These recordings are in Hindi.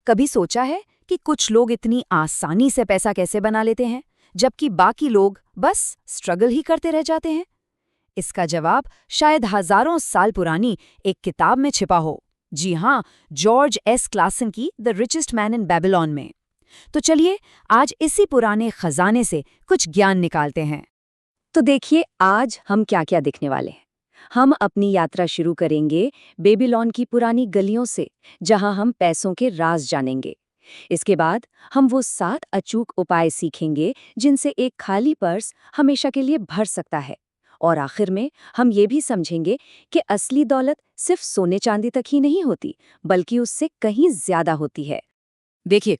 कभी सोचा है कि कुछ लोग इतनी आसानी से पैसा कैसे बना लेते हैं, जबकि बाकी लोग बस स्ट्रगल ही करते रह जाते हैं? इसका जवाब शायद हजारों साल पुरानी एक किताब में छिपा हो। जी हाँ, जॉर्ज एस क्लासन की the richest man in Babylon में। तो चलिए आज इसी पुराने खजाने से कुछ ज्ञान निकालते हैं। तो देखिए आज हम क्या क्या देखने वाले हैं। हम अपनी यात्रा शुरू करेंगे बेबीलोन की पुरानी गलियों से, जहां हम पैसों के राज जानेंगे। इसके बाद हम वो 7 अचूक उपाय सीखेंगे जिनसे एक खाली पर्स हमेशा के लिए भर सकता है। और आखिर में हम ये भी समझेंगे कि असली दौलत सिर्फ सोने चांदी तक ही नहीं होती, बल्कि उससे कहीं ज्यादा होती है। देखिए,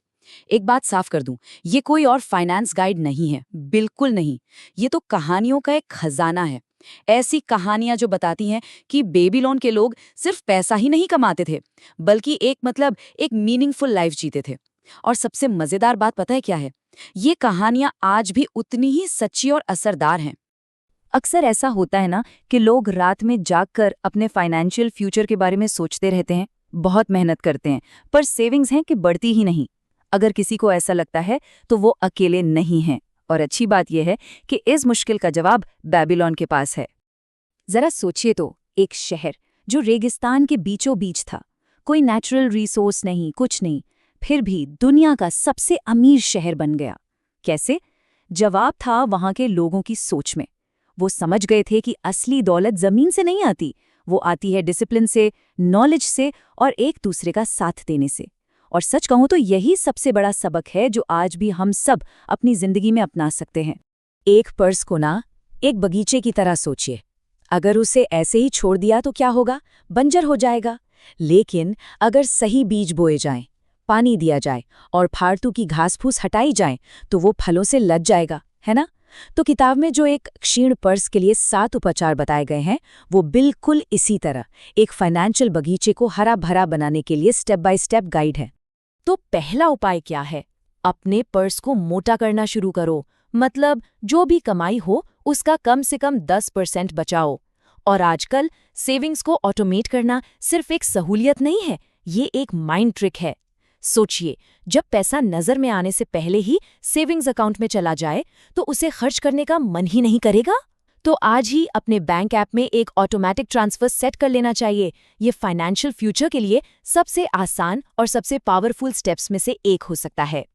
एक बात साफ कर दूं, ये कोई और फाइनेंस गाइड नहीं है, बिल्कुल नहीं। ये तो कहानियों का एक खजाना है। ऐसी कहानियां जो बताती हैं कि बेबीलोन के लोग सिर्फ पैसा ही नहीं कमाते थे, बल्कि एक मीनिंगफुल लाइफ जीते थे। और सबसे मजेदार बात पता है क्या है? ये कहानियां आज भी उतनी ही सच्ची और असरदार हैं। अक्सर ऐसा होता है ना कि लोग रात में जागकर अपने फाइनेंशियल फ्यूचर के बारे में सोचते रहते हैं, बहुत मेहनत करते हैं, पर सेविंग्स हैं कि बढ़ती ही नहीं। अगर किसी को ऐसा लगता है तो वो अकेले नहीं हैं। और अच्छी बात यह है कि इस मुश्किल का जवाब बेबीलोन के पास है। जरा सोचिए तो, एक शहर जो रेगिस्तान के बीचों बीच था, कोई नेचुरल रिसोर्स नहीं, कुछ नहीं, फिर भी दुनिया का सबसे अमीर शहर बन गया। कैसे? जवाब था वहां के लोगों की सोच में। वो समझ गए थे कि असली दौलत जमीन से नहीं आती, वो आती है डिसिप्लिन से, नॉलेज से और एक दूसरे का साथ देने से। और सच कहूं तो यही सबसे बड़ा सबक है जो आज भी हम सब अपनी जिंदगी में अपना सकते हैं। एक पर्स को ना एक बगीचे की तरह सोचिए। अगर उसे ऐसे ही छोड़ दिया तो क्या होगा? बंजर हो जाएगा। लेकिन अगर सही बीज बोए जाएं, पानी दिया जाए और फालतू की घास फूस हटाई जाए तो वो फलों से लद जाएगा, है ना? तो किताब में जो एक क्षीण पर्स के लिए 7 उपचार बताए गए हैं, वो बिल्कुल इसी तरह एक फाइनेंशियल बगीचे को हरा भरा बनाने के लिए स्टेप बाय स्टेप गाइड है। तो पहला उपाय क्या है? अपने पर्स को मोटा करना शुरू करो। मतलब जो भी कमाई हो उसका कम से कम 10% बचाओ। और आजकल सेविंग्स को ऑटोमेट करना सिर्फ एक सहूलियत नहीं है, ये एक माइंड ट्रिक है। सोचिए, जब पैसा नजर में आने से पहले ही सेविंग्स अकाउंट में चला जाए तो उसे खर्च करने का मन ही नहीं करेगा। तो आज ही अपने बैंक ऐप में एक ऑटोमेटिक ट्रांसफर सेट कर लेना चाहिए। ये फाइनेंशियल फ्यूचर के लिए सबसे आसान और सबसे पावरफुल स्टेप्स में से एक हो सकता है।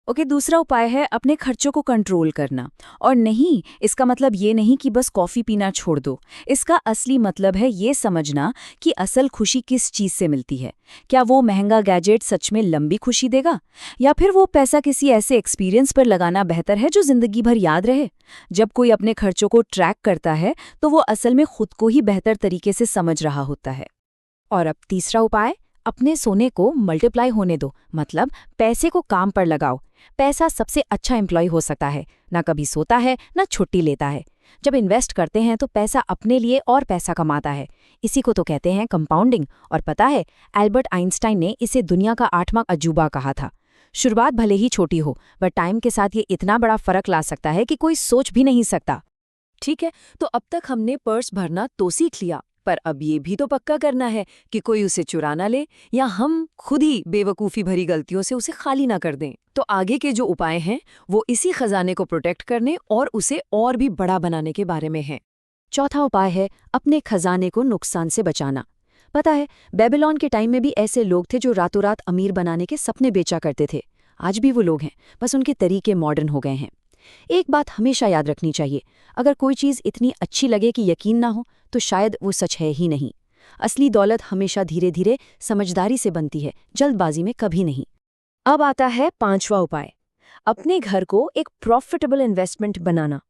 ओके, दूसरा उपाय है अपने खर्चों को कंट्रोल करना। और नहीं, इसका मतलब ये नहीं कि बस कॉफ़ी पीना छोड़ दो। इसका असली मतलब है ये समझना कि असल खुशी किस चीज़ से मिलती है। क्या वो महंगा गैजेट सच में लंबी खुशी देगा, या फिर वो पैसा किसी ऐसे एक्सपीरियंस पर लगाना बेहतर है जो जिंदगी भर याद रहे? जब कोई अपने खर्चों को ट्रैक करता है तो वो असल में खुद को ही बेहतर तरीके से समझ रहा होता है। और अब तीसरा उपाय, अपने सोने को मल्टीप्लाई होने दो। मतलब पैसे को काम पर लगाओ। पैसा सबसे अच्छा एम्प्लॉय हो सकता है, ना कभी सोता है ना छुट्टी लेता है। जब इन्वेस्ट करते हैं तो पैसा अपने लिए और पैसा कमाता है। इसी को तो कहते हैं कंपाउंडिंग। और पता है, एल्बर्ट आइंस्टाइन ने इसे दुनिया का 8वां अजूबा कहा था। शुरुआत भले ही छोटी हो, पर टाइम के साथ ये इतना बड़ा फर्क ला सकता है कि कोई सोच भी नहीं सकता। ठीक है, तो अब तक हमने पर्स भरना तो सीख लिया, पर अब ये भी तो पक्का करना है कि कोई उसे चुरा ना ले, या हम खुद ही बेवकूफ़ी भरी गलतियों से उसे खाली ना कर दें। तो आगे के जो उपाय हैं वो इसी खजाने को प्रोटेक्ट करने और उसे और भी बड़ा बनाने के बारे में हैं। चौथा उपाय है अपने खजाने को नुकसान से बचाना। पता है, बेबीलोन के टाइम में भी ऐसे लोग थे जो रातों रात अमीर बनाने के सपने बेचा करते थे। आज भी वो लोग हैं, बस उनके तरीके मॉडर्न हो गए हैं। एक बात हमेशा याद रखनी चाहिए, अगर कोई चीज़ इतनी अच्छी लगे कि यकीन ना हो तो शायद वो सच है ही नहीं। असली दौलत हमेशा धीरे धीरे समझदारी से बनती है, जल्दबाजी में कभी नहीं। अब आता है 5वां उपाय, अपने घर को एक प्रॉफिटेबल इन्वेस्टमेंट बनाना।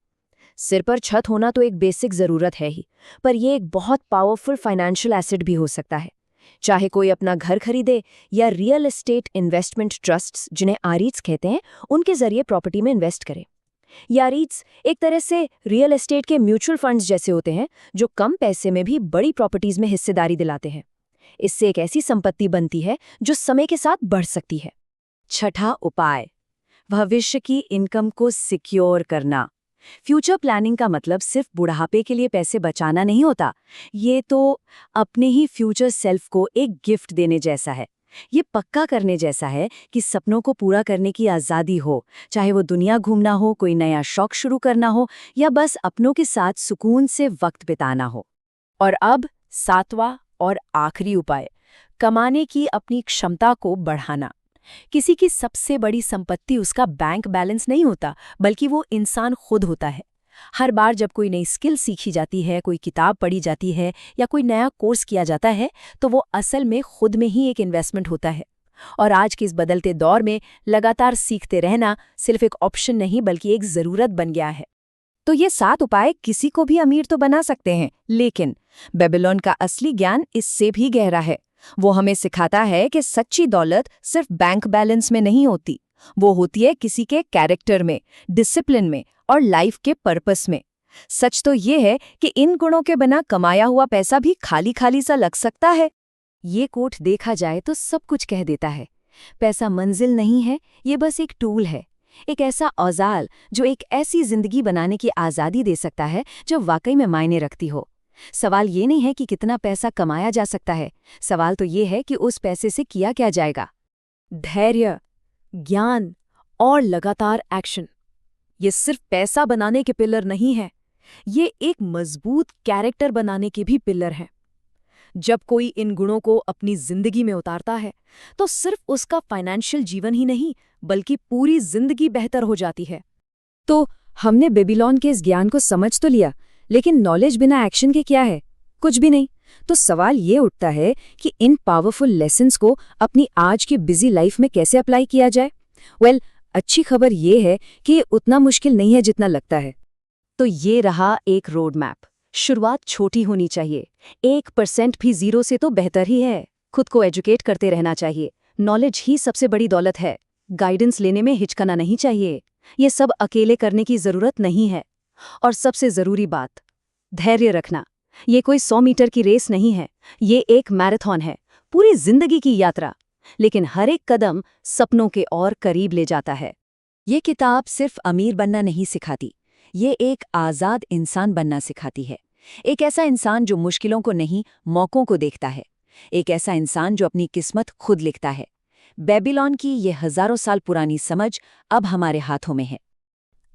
सिर पर छत होना तो एक बेसिक ज़रूरत है ही, पर यह एक बहुत पावरफुल फाइनेंशियल एसेट भी हो सकता है। चाहे कोई अपना घर खरीदे या रियल एस्टेट इन्वेस्टमेंट ट्रस्ट्स, जिन्हें आरईट्स कहते हैं, उनके जरिए प्रॉपर्टी में इन्वेस्ट करे। यारीट्स एक तरह से रियल एस्टेट के म्यूचुअल फंड्स जैसे होते हैं, जो कम पैसे में भी बड़ी प्रॉपर्टीज में हिस्सेदारी दिलाते हैं। इससे एक ऐसी संपत्ति बनती है जो समय के साथ बढ़ सकती है। छठा उपाय, भविष्य की इनकम को सिक्योर करना। फ्यूचर प्लानिंग का मतलब सिर्फ बुढ़ापे के लिए पैसे बचाना नहीं होता, ये तो अपने ही फ्यूचर सेल्फ को एक गिफ्ट देने जैसा है। ये पक्का करने जैसा है कि सपनों को पूरा करने की आज़ादी हो, चाहे वो दुनिया घूमना हो, कोई नया शौक शुरू करना हो या बस अपनों के साथ सुकून से वक्त बिताना हो। और अब 7वां और आखिरी उपाय, कमाने की अपनी क्षमता को बढ़ाना। किसी की सबसे बड़ी संपत्ति उसका बैंक बैलेंस नहीं होता, बल्कि वो इंसान खुद होता है। हर बार जब कोई नई स्किल सीखी जाती है, कोई किताब पढ़ी जाती है या कोई नया कोर्स किया जाता है, तो वो असल में खुद में ही एक इन्वेस्टमेंट होता है। और आज के इस बदलते दौर में लगातार सीखते रहना सिर्फ एक ऑप्शन नहीं बल्कि एक ज़रूरत बन गया है। तो ये 7 उपाय किसी को भी अमीर तो बना सकते हैं, लेकिन बेबीलोन का असली ज्ञान इससे भी गहरा है। वो हमें सिखाता है कि सच्ची दौलत सिर्फ बैंक बैलेंस में नहीं होती, वो होती है किसी के कैरेक्टर में, डिसिप्लिन में और लाइफ के पर्पस में। सच तो ये है कि इन गुणों के बिना कमाया हुआ पैसा भी खाली खाली सा लग सकता है। ये कोट देखा जाए तो सब कुछ कह देता है। पैसा मंजिल नहीं है, ये बस एक टूल है, एक ऐसा औजार जो एक ऐसी जिंदगी बनाने की आज़ादी दे सकता है जो वाकई में मायने रखती हो। सवाल ये नहीं है कि कितना पैसा कमाया जा सकता है, सवाल तो ये है कि उस पैसे से किया क्या जाएगा। धैर्य, ज्ञान और लगातार एक्शन, ये सिर्फ पैसा बनाने के पिलर नहीं है, ये एक मजबूत कैरेक्टर बनाने के भी पिलर हैं। जब कोई इन गुणों को अपनी जिंदगी में उतारता है तो सिर्फ उसका फाइनेंशियल जीवन ही नहीं बल्कि पूरी जिंदगी बेहतर हो जाती है। तो हमने बेबीलोन के इस ज्ञान को समझ तो लिया, लेकिन नॉलेज बिना एक्शन के क्या है? कुछ भी नहीं। तो सवाल ये उठता है कि इन पावरफुल लेसन्स को अपनी आज की बिजी लाइफ में कैसे अप्लाई किया जाए? अच्छी खबर ये है कि ये उतना मुश्किल नहीं है जितना लगता है। तो ये रहा एक रोड मैप। शुरुआत छोटी होनी चाहिए, 1% भी जीरो से तो बेहतर ही है। खुद को एजुकेट करते रहना चाहिए, नॉलेज ही सबसे बड़ी दौलत है। गाइडेंस लेने में हिचकना नहीं चाहिए, ये सब अकेले करने की जरूरत नहीं है। और सबसे जरूरी बात, धैर्य रखना। ये कोई 100 मीटर की रेस नहीं है, ये एक मैराथन है, पूरी जिंदगी की यात्रा। लेकिन हर एक कदम सपनों के और करीब ले जाता है। ये किताब सिर्फ अमीर बनना नहीं सिखाती, ये एक आज़ाद इंसान बनना सिखाती है। एक ऐसा इंसान जो मुश्किलों को नहीं, मौकों को देखता है। एक ऐसा इंसान जो अपनी किस्मत खुद लिखता है। बेबीलोन की ये हजारों साल पुरानी समझ अब हमारे हाथों में है।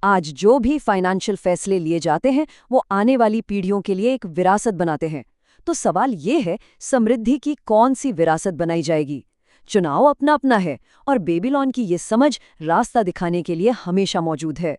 आज जो भी फाइनेंशियल फैसले लिए जाते हैं वो आने वाली पीढ़ियों के लिए एक विरासत बनाते हैं। तो सवाल ये है, समृद्धि की कौन सी विरासत बनाई जाएगी? चुनाव अपना अपना है और बेबीलोन की ये समझ रास्ता दिखाने के लिए हमेशा मौजूद है।